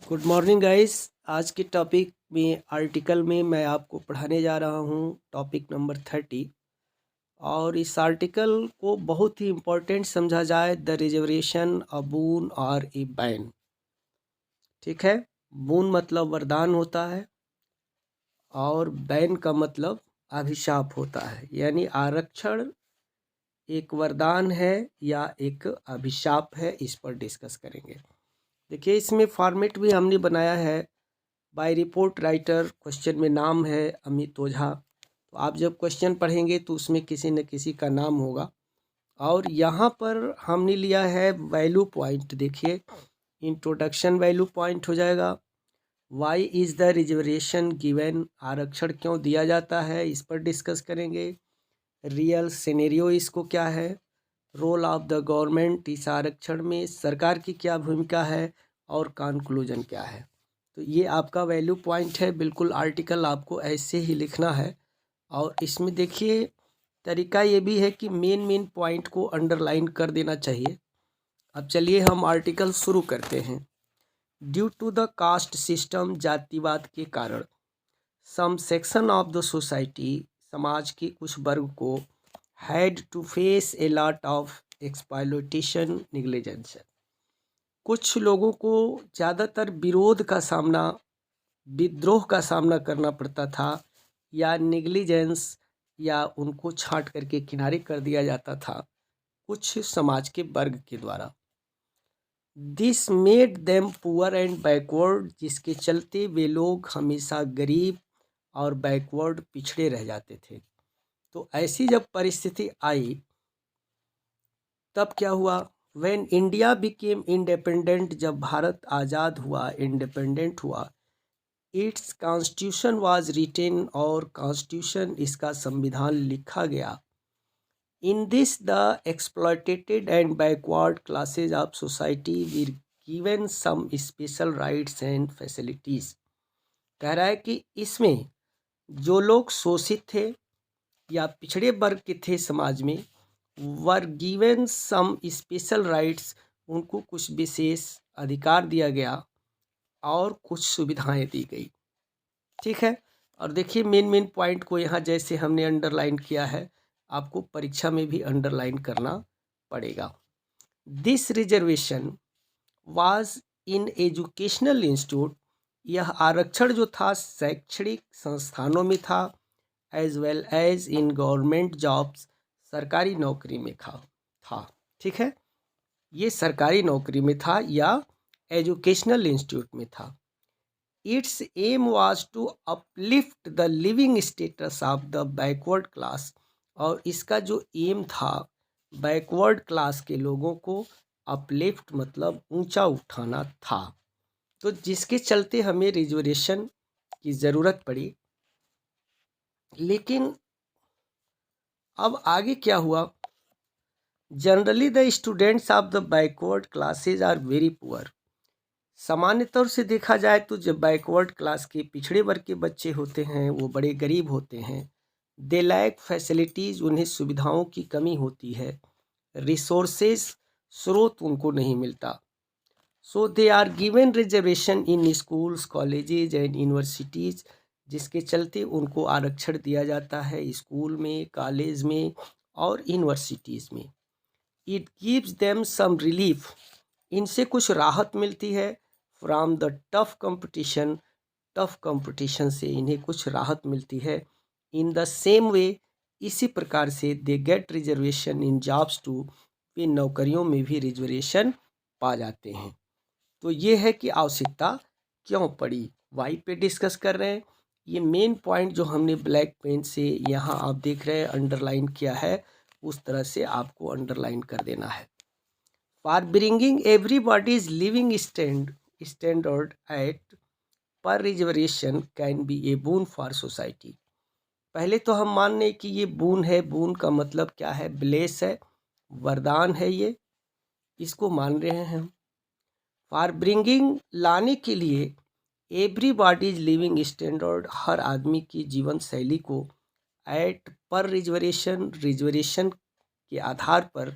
Good morning guys. आज के topic में आर्टिकल में मैं आपको पढ़ाने जा रहा हूँ टॉपिक नंबर 30। और इस आर्टिकल को बहुत ही इम्पोर्टेंट समझा जाए, द रिजर्वेशन अ बून और ए बैन। ठीक है, बून मतलब वरदान होता है और बैन का मतलब अभिशाप होता है। यानी आरक्षण एक वरदान है या एक अभिशाप है, इस पर डिस्कस करेंगे। देखिए, इसमें फॉर्मेट भी हमने बनाया है बाय रिपोर्ट राइटर। क्वेश्चन में नाम है अमित ओझा। तो आप जब क्वेश्चन पढ़ेंगे तो उसमें किसी न किसी का नाम होगा। और यहाँ पर हमने लिया है वैल्यू पॉइंट। देखिए, इंट्रोडक्शन वैल्यू पॉइंट हो जाएगा। Why is the reservation given, आरक्षण क्यों दिया जाता है, इस पर डिस्कस करेंगे। रियल सिनेरियो इसको क्या है, रोल ऑफ द गवर्नमेंट इस आरक्षण में, सरकार की क्या भूमिका है, और कंक्लूजन क्या है। तो ये आपका वैल्यू पॉइंट है। बिल्कुल आर्टिकल आपको ऐसे ही लिखना है। और इसमें देखिए, तरीका ये भी है कि मेन पॉइंट को अंडरलाइन कर देना चाहिए। अब चलिए हम आर्टिकल शुरू करते हैं। Due to the caste system, जातिवाद के कारण, some section of the society, समाज के कुछ वर्ग को, had to face a lot of exploitation negligence, कुछ लोगों को ज़्यादातर विरोध का सामना, विद्रोह का सामना करना पड़ता था, या निग्लिजेंस, या उनको छांट करके किनारे कर दिया जाता था कुछ समाज के वर्ग के द्वारा। This made them poor and backward, जिसके चलते वे लोग हमेशा गरीब और बैकवर्ड, पिछड़े रह जाते थे। तो ऐसी जब परिस्थिति आई तब क्या हुआ, व्हेन इंडिया बिकेम इंडिपेंडेंट, जब भारत आज़ाद हुआ, इंडिपेंडेंट हुआ, इट्स कॉन्स्टिट्यूशन वाज रिटेन, और कॉन्स्टिट्यूशन इसका संविधान लिखा गया। In this the exploited and backward classes of society were given some special rights and facilities. कह रहा है कि इसमें जो लोग शोषित थे या पिछड़े वर्ग के थे समाज में, were given some special rights, उनको कुछ विशेष अधिकार दिया गया और कुछ सुविधाएं दी गई। ठीक है। और देखिए, मेन पॉइंट को यहाँ जैसे हमने अंडरलाइन किया है, आपको परीक्षा में भी अंडरलाइन करना पड़ेगा। This reservation was in educational institute, यह आरक्षण जो था शैक्षणिक संस्थानों में था, as well as in government jobs, सरकारी नौकरी में था। ठीक है, ये सरकारी नौकरी में था या एजुकेशनल इंस्टीट्यूट में था। Its aim was to uplift the living status of the backward class, और इसका जो एम था, बैकवर्ड क्लास के लोगों को अपलिफ्ट मतलब ऊंचा उठाना था। तो जिसके चलते हमें रिजर्वेशन की ज़रूरत पड़ी। लेकिन अब आगे क्या हुआ, generally the students of the backward classes are very poor. सामान्य तौर से देखा जाए तो जब बैकवर्ड क्लास के, पिछड़े वर्ग के बच्चे होते हैं, वो बड़े गरीब होते हैं। दे लैक फैसिलिटीज़, उन्हें सुविधाओं की कमी होती है। रिसोर्सेज, स्रोत उनको नहीं मिलता। So they are given reservation in schools, colleges and universities, जिसके चलते उनको आरक्षण दिया जाता है स्कूल में, कॉलेज में और यूनिवर्सिटीज़ में। It gives them some relief, इनसे कुछ राहत मिलती है। From the tough competition, tough competition से इन्हें कुछ राहत मिलती है। इन द सेम वे, इसी प्रकार से they get reservation in jobs too, वे नौकरियों में भी रिजर्वेशन पा जाते हैं। तो ये है कि आवश्यकता क्यों पड़ी, वाई पे डिस्कस कर रहे हैं। ये मेन पॉइंट जो हमने ब्लैक पेन से यहाँ आप देख रहे हैं अंडरलाइन किया है, उस तरह से आपको अंडरलाइन कर देना है। For bringing everybody's living standard at par reservation can be a boon for society. पहले तो हम मान लें कि ये बून है। बून का मतलब क्या है, ब्लेस है, वरदान है, ये इसको मान रहे हैं हम। फॉर ब्रिंगिंग, लाने के लिए, एवरीबॉडीज लिविंग स्टैंडर्ड, हर आदमी की जीवन शैली को, एट पर रिजर्वेशन, रिजर्वेशन के आधार पर,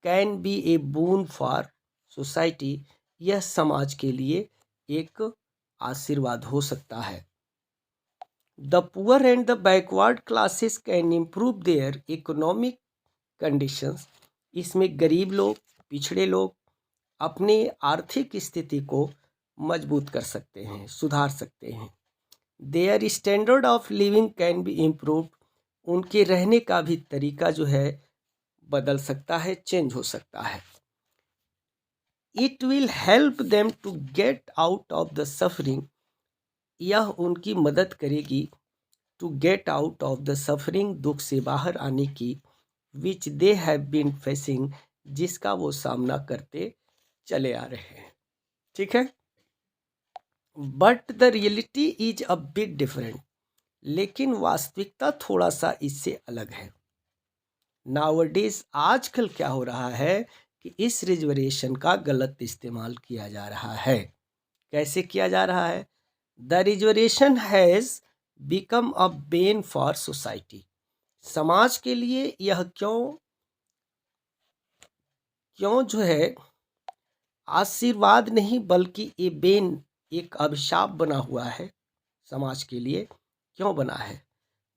can be a boon for society, यह समाज के लिए एक आशीर्वाद हो सकता है। The poor and the backward classes can improve their economic conditions. इसमें गरीब लोग, पिछड़े लोग अपने आर्थिक स्थिति को मजबूत कर सकते हैं, सुधार सकते हैं। Their standard of living can be improve. उनके रहने का भी तरीका जो है बदल सकता है, चेंज हो सकता है। It will help them to get out of the suffering. यह उनकी मदद करेगी to get out of the suffering, दुख से बाहर आने की, which they have been facing, जिसका वो सामना करते चले आ रहे हैं। ठीक है, but the reality is a big different. लेकिन वास्तविकता थोड़ा सा इससे अलग है। नाउअडेज, आजकल क्या हो रहा है कि इस रिजर्वेशन का गलत इस्तेमाल किया जा रहा है। कैसे किया जा रहा है? The reservation has become a Ben for society. समाज के लिए यह क्यों जो है आशीर्वाद नहीं बल्कि ये बेन, एक अभिशाप बना हुआ है समाज के लिए। क्यों बना है?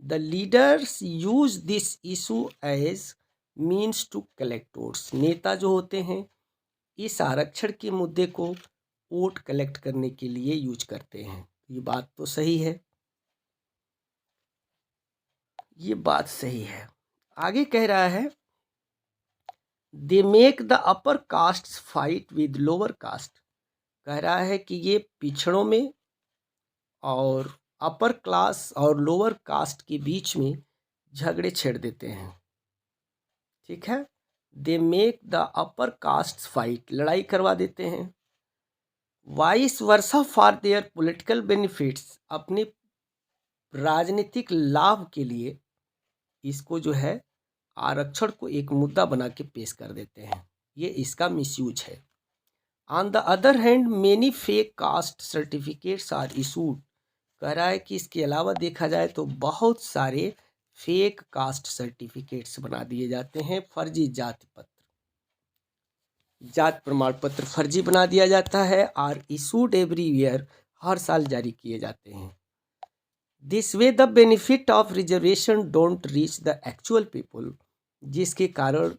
The leaders use this issue as means to collect votes. नेता जो होते हैं इस आरक्षण के मुद्दे को वोट कलेक्ट करने के लिए यूज करते हैं। ये बात तो सही है, ये बात सही है। आगे कह रहा है they make the upper caste fight with lower cast. कह रहा है कि ये पिछड़ों में और अपर क्लास और लोअर कास्ट के बीच में झगड़े छेड़ देते हैं। ठीक है, they make the upper caste fight, लड़ाई करवा देते हैं। Vice versa for their political benefits, अपने राजनीतिक लाभ के लिए इसको जो है आरक्षण को एक मुद्दा बना के पेश कर देते हैं। ये इसका मिसयूज है। On the other hand many fake caste certificates are issued. कह रहा है कि इसके अलावा देखा जाए तो बहुत सारे फेक कास्ट सर्टिफिकेट्स बना दिए जाते हैं। फर्जी जाति पत्र, जात प्रमाण पत्र फर्जी बना दिया जाता है और इशूड एवरी ईयर, हर साल जारी किए जाते हैं। This way the benefit of reservation don't reach the actual people, जिसके कारण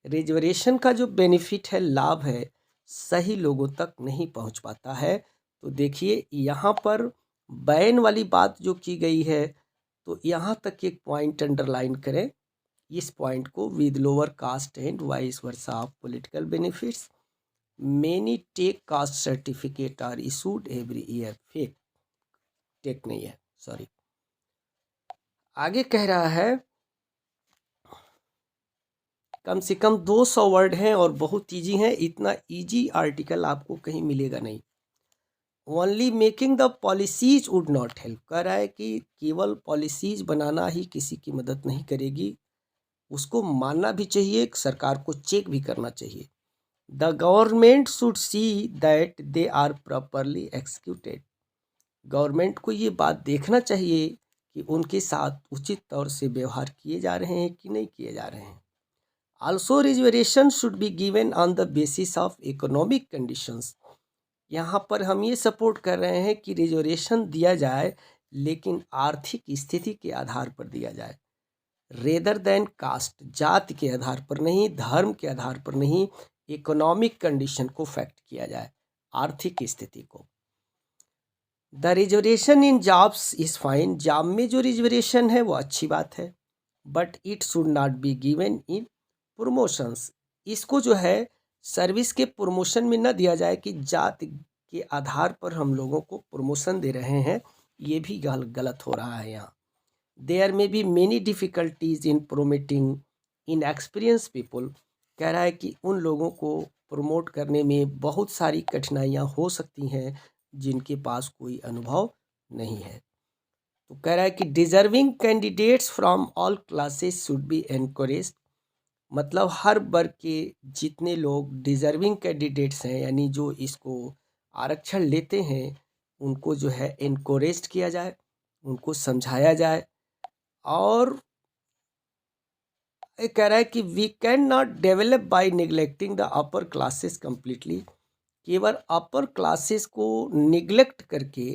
रिजर्वेशन का जो बेनिफिट है, लाभ है, सही लोगों तक नहीं पहुंच पाता है। तो देखिए यहाँ पर बैन वाली बात जो की गई है, तो यहाँ तक एक पॉइंट अंडरलाइन करें इस पॉइंट को। With lower caste and vice versa of political benefits many take caste certificate are issued every year. Fake, take नहीं है, सॉरी। आगे कह रहा है कम से कम 200 वर्ड हैं और बहुत ईजी हैं। इतना ईजी आर्टिकल आपको कहीं मिलेगा नहीं। Only making the policies would not help. कह रहा है कि केवल पॉलिसीज बनाना ही किसी की मदद नहीं करेगी, उसको मानना भी चाहिए, सरकार को चेक भी करना चाहिए। The government should see that they are properly executed. Government को ये बात देखना चाहिए कि उनके साथ उचित तौर से व्यवहार किए जा रहे हैं कि नहीं किए जा रहे हैं। Also reservation should be given on the basis of economic conditions. यहाँ पर हम ये सपोर्ट कर रहे हैं कि रिजर्वेशन दिया जाए लेकिन आर्थिक स्थिति के आधार पर दिया जाए, रेदर देन कास्ट, जाति के आधार पर नहीं, धर्म के आधार पर नहीं, इकोनॉमिक कंडीशन को फैक्ट किया जाए, आर्थिक स्थिति को। The reservation in jobs is fine. Job में जो रिजर्वेशन है वो अच्छी बात है, but it should not be given in promotions. इसको जो है सर्विस के प्रमोशन में न दिया जाए कि जाति के आधार पर हम लोगों को प्रमोशन दे रहे हैं, ये भी गलत हो रहा है यहाँ। देयर में be many difficulties in promoting in experience people. कह रहा है कि उन लोगों को प्रमोट करने में बहुत सारी कठिनाइयाँ हो सकती हैं जिनके पास कोई अनुभव नहीं है। तो कह रहा है कि deserving candidates from all classes should be encouraged. मतलब हर वर्ग के जितने लोग डिजर्विंग कैंडिडेट्स हैं, यानी जो इसको आरक्षण लेते हैं, उनको जो है एनकरेज किया जाए, उनको समझाया जाए। और ये कह रहा है कि we can not develop by neglecting the upper classes completely. केवल अपर क्लासेस को निग्लेक्ट करके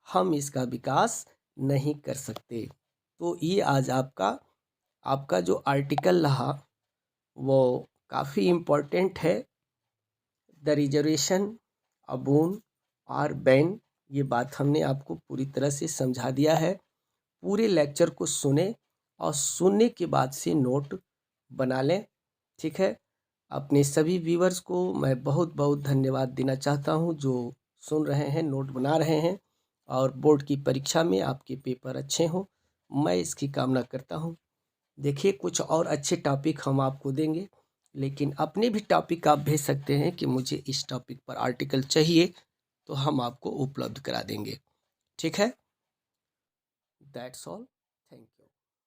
हम इसका विकास नहीं कर सकते। तो ये आज आपका जो आर्टिकल रहा वो काफ़ी इम्पोर्टेंट है। द रिजर्वेशन अबोन और बैन, ये बात हमने आपको पूरी तरह से समझा दिया है। पूरे लेक्चर को सुने और सुनने के बाद से नोट बना लें, ठीक है। अपने सभी व्यूअर्स को मैं बहुत बहुत धन्यवाद देना चाहता हूं जो सुन रहे हैं, नोट बना रहे हैं और बोर्ड की परीक्षा में आपके पेपर अच्छे हों, मैं इसकी कामना करता हूं। देखिए, कुछ और अच्छे टॉपिक हम आपको देंगे, लेकिन अपने भी टॉपिक आप भेज सकते हैं कि मुझे इस टॉपिक पर आर्टिकल चाहिए, तो हम आपको उपलब्ध करा देंगे, ठीक है। That's all.